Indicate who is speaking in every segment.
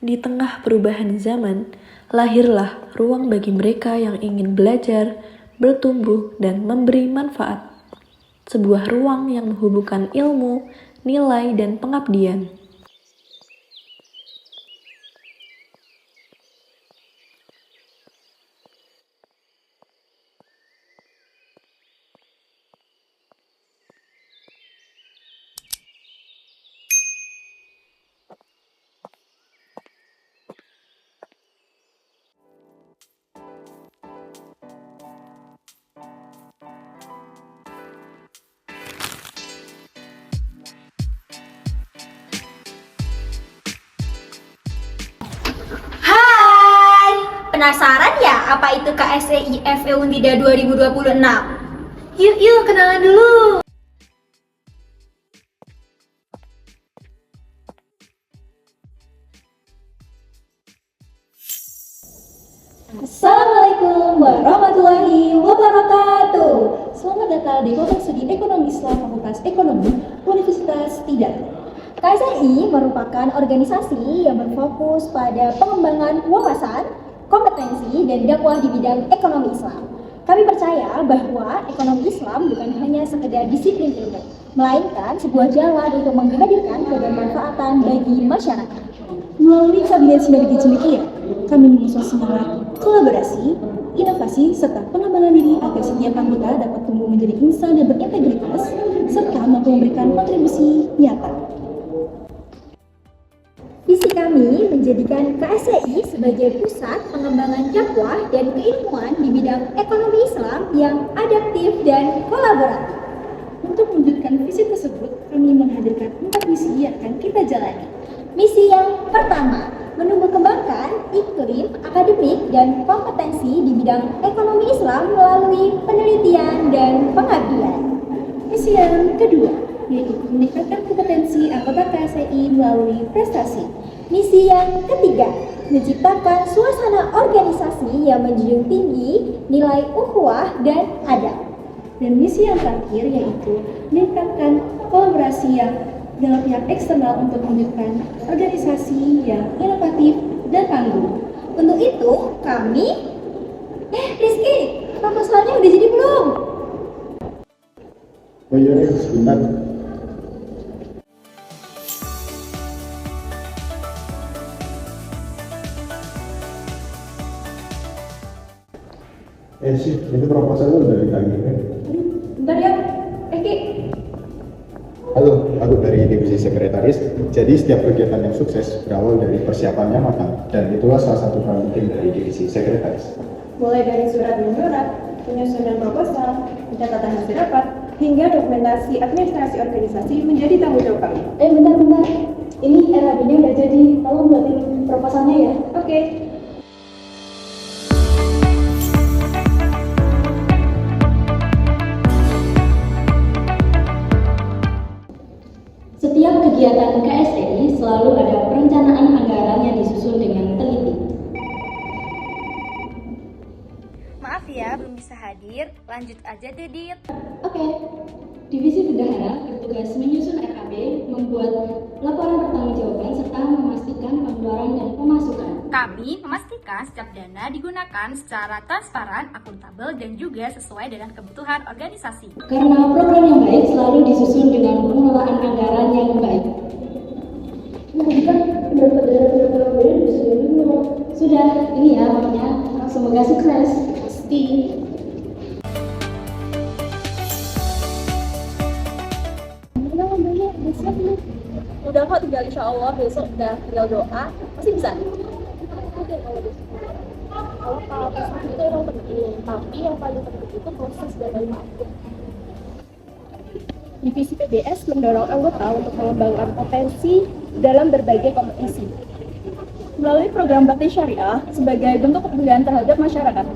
Speaker 1: Di tengah perubahan zaman, lahirlah ruang bagi mereka yang ingin belajar, bertumbuh, dan memberi manfaat. Sebuah ruang yang menghubungkan ilmu, nilai, dan pengabdian.
Speaker 2: Hai, penasaran ya apa itu KSEI Undida 2026? Yuk kenalan dulu.
Speaker 3: Assalamualaikum warahmatullahi wabarakatuh. Selamat datang di Kelompok Studi Ekonomi Islam Fakultas Ekonomi Universitas Tidar. KSI merupakan organisasi yang berfokus pada pengembangan wawasan, kompetensi, dan dakwah di bidang ekonomi Islam. Kami percaya bahwa ekonomi Islam bukan hanya sekedar disiplin ilmu, melainkan sebuah jalan untuk menghadirkan kebermanfaatan bagi masyarakat. Melalui Kabinet Sinergi Cendekia, kami mengusung semangat kolaborasi, inovasi, serta pengembangan diri agar setiap anggota dapat tumbuh menjadi insan yang berintegritas, serta mampu memberikan kontribusi nyata.
Speaker 2: Visi kami menjadikan KSEI sebagai pusat pengembangan dakwah dan keilmuan di bidang ekonomi Islam yang adaptif dan kolaboratif.
Speaker 3: Untuk mewujudkan visi tersebut, kami menghadirkan 4 misi yang akan kita jalani.
Speaker 2: Misi yang pertama, menumbuh kembangkan iklim akademik dan kompetensi di bidang ekonomi Islam melalui penelitian dan pengabdian.
Speaker 3: Misi yang kedua, yaitu meningkatkan kompetensi anggota KSI melalui prestasi.
Speaker 2: Misi yang ketiga, menciptakan suasana organisasi yang menjunjung tinggi nilai ukhuwah dan adab.
Speaker 3: Dan misi yang terakhir yaitu meningkatkan kolaborasi yang dengan pihak eksternal untuk mewujudkan organisasi yang inovatif dan tangguh.
Speaker 2: Untuk itu, kami Rizky, proposalnya udah jadi belum?
Speaker 4: Oh iya, sebentar. Sih, itu proposalnya udah ditagihkan.
Speaker 3: Bentar ya, Ki.
Speaker 4: Halo, aku dari divisi sekretaris. Jadi setiap kegiatan yang sukses berawal dari persiapannya matang, dan itulah salah satu peran penting dari divisi sekretaris.
Speaker 3: Mulai dari surat menyurat, penyusunan proposal, pencatatan hasil rapat, hingga dokumentasi administrasi organisasi menjadi tanggung jawab kami.
Speaker 5: Bentar. Ini RHB-nya udah jadi. Tolong buatin proposalnya ya.
Speaker 3: Oke.
Speaker 5: Setiap kegiatan KSEI selalu ada perencanaan anggaran yang disusun dengan teliti.
Speaker 6: Maaf ya, belum bisa hadir. Lanjut aja deh, Dit.
Speaker 5: Oke. Divisi Bendahara bertugas menyusun RAB, membuat laporan pertanggungjawaban serta memastikan pengeluaran dan pemasukan.
Speaker 6: Kami memastikan setiap dana digunakan secara transparan, akuntabel, dan juga sesuai dengan kebutuhan organisasi.
Speaker 5: Karena program yang baik selalu disusun dengan pengelolaan anggaran yang baik.
Speaker 3: Kan pendapat dari program ini bisa dulu.
Speaker 5: Sudah, ini ya makanya. Semoga sukses.
Speaker 3: Pasti.
Speaker 7: Udah kok, tinggal insya Allah besok udah tinggal doa pasti bisa. Kalau proses itu emang penting, tapi yang paling penting itu proses dari waktu. Divisi PBS mendorong anggota untuk mengembangkan potensi dalam berbagai kompetisi melalui program bakti syariah sebagai bentuk kepedulian terhadap masyarakat.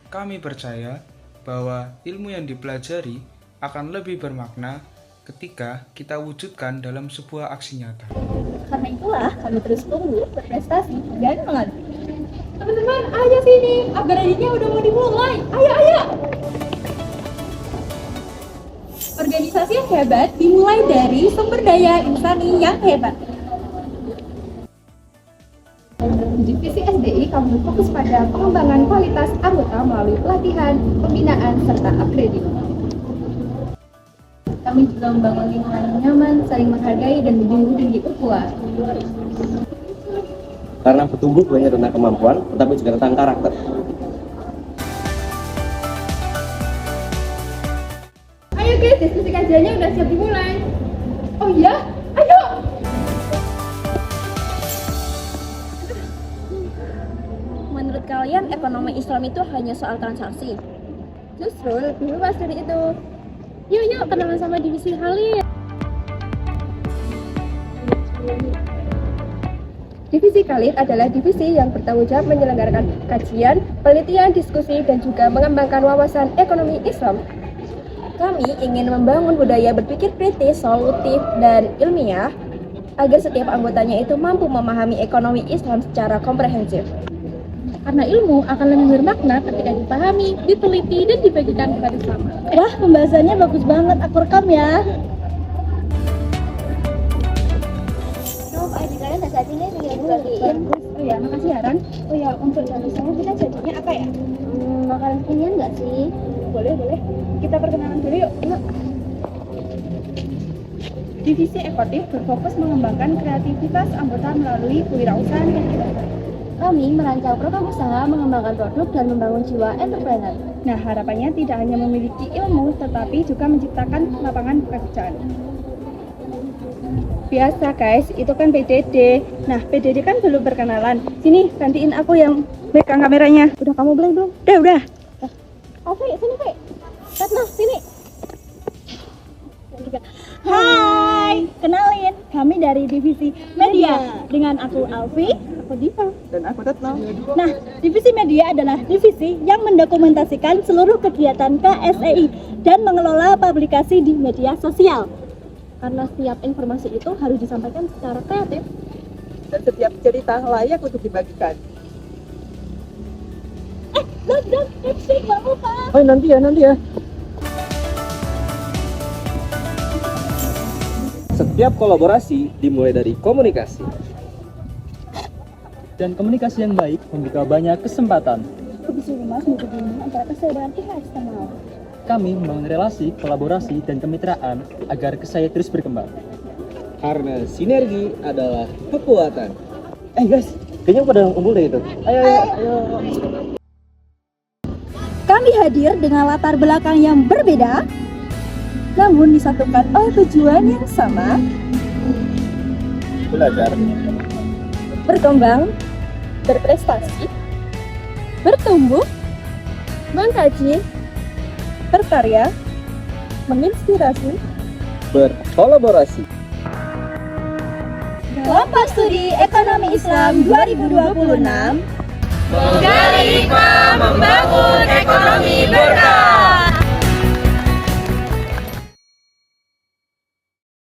Speaker 8: Kami percaya bahwa ilmu yang dipelajari akan lebih bermakna ketika kita wujudkan dalam sebuah aksi nyata.
Speaker 7: Karena itulah kami terus tumbuh, berprestasi, dan mengadu. Teman-teman, ayo sini, upgrade-nya udah mau dimulai. Ayo! Organisasi yang hebat dimulai dari sumber daya insani yang hebat. Di divisi SDI, kami fokus pada pengembangan kualitas anggota melalui pelatihan, pembinaan, serta upgrading. Kami juga membangun lingkungan yang nyaman, saling menghargai, dan menjunjung tinggi ukhuwah.
Speaker 9: Karena bertumbuh bukan hanya tentang kemampuan, tetapi juga tentang karakter.
Speaker 7: Ayo guys, diskusi kajiannya udah siap dimulai. Oh iya? Ayo!
Speaker 2: Menurut kalian, ekonomi Islam itu hanya soal transaksi? Justru lebih luas dari itu.
Speaker 7: Yuk, kenalan sama divisi Halil. Divisi Khalid adalah divisi yang bertanggung jawab menyelenggarakan kajian, penelitian, diskusi, dan juga mengembangkan wawasan ekonomi Islam.
Speaker 2: Kami ingin membangun budaya berpikir kritis, solutif, dan ilmiah agar setiap anggotanya itu mampu memahami ekonomi Islam secara komprehensif.
Speaker 7: Karena ilmu akan lebih bermakna ketika dipahami, diteliti, dan dibagikan kepada sesama.
Speaker 3: Wah, pembahasannya bagus banget, aku rekam ya.
Speaker 2: Kalian saat ini tinggal dibagiin.
Speaker 7: Oh ya, makasih Haran. Oh ya, untuk saya kita jadinya apa ya?
Speaker 2: Makanan kekinian nggak sih?
Speaker 7: Boleh. Kita perkenalan dulu yuk. Divisi Ekotif berfokus mengembangkan kreativitas anggota melalui kewirausahaan dan inovasi.
Speaker 2: Kami merancang program usaha, mengembangkan produk, dan membangun jiwa entrepreneur.
Speaker 7: Nah, harapannya tidak hanya memiliki ilmu, tetapi juga menciptakan lapangan pekerjaan. Biasa guys, itu kan PDD. Nah, PDD kan belum perkenalan. Sini, gantiin aku yang megang kameranya. Udah kamu blank belum? Udah.
Speaker 2: Oke, sini Pak. Ratna, sini.
Speaker 3: Hai, kenalin, kami dari divisi media. Dengan aku Alfi, aku Diva,
Speaker 8: Dan aku Retno.
Speaker 3: Nah, divisi media adalah divisi yang mendokumentasikan seluruh kegiatan KSEI dan mengelola publikasi di media sosial.
Speaker 2: Karena setiap informasi itu harus disampaikan secara kreatif.
Speaker 10: Dan setiap cerita layak untuk dibagikan.
Speaker 3: Dan lipstick Mbak Muka.
Speaker 10: Oh, nanti ya.
Speaker 9: Setiap kolaborasi dimulai dari komunikasi.
Speaker 11: Dan komunikasi yang baik membuka banyak kesempatan.
Speaker 3: Divisi Humas menghubungi antara kesadaran pihak eksternal.
Speaker 11: Kami membangun relasi, kolaborasi, dan kemitraan agar KSEI terus berkembang.
Speaker 9: Karena sinergi adalah kekuatan. Guys, kayaknya pada kumpul deh itu. Ayo.
Speaker 3: Kami hadir dengan latar belakang yang berbeda, namun disatukan oleh tujuan yang sama.
Speaker 4: Belajar,
Speaker 3: Berkembang, berprestasi, bertumbuh, mengkaji, berkarya, menginspirasi,
Speaker 9: Berkolaborasi.
Speaker 3: Kelompok Studi Ekonomi Islam 2026
Speaker 2: Menggali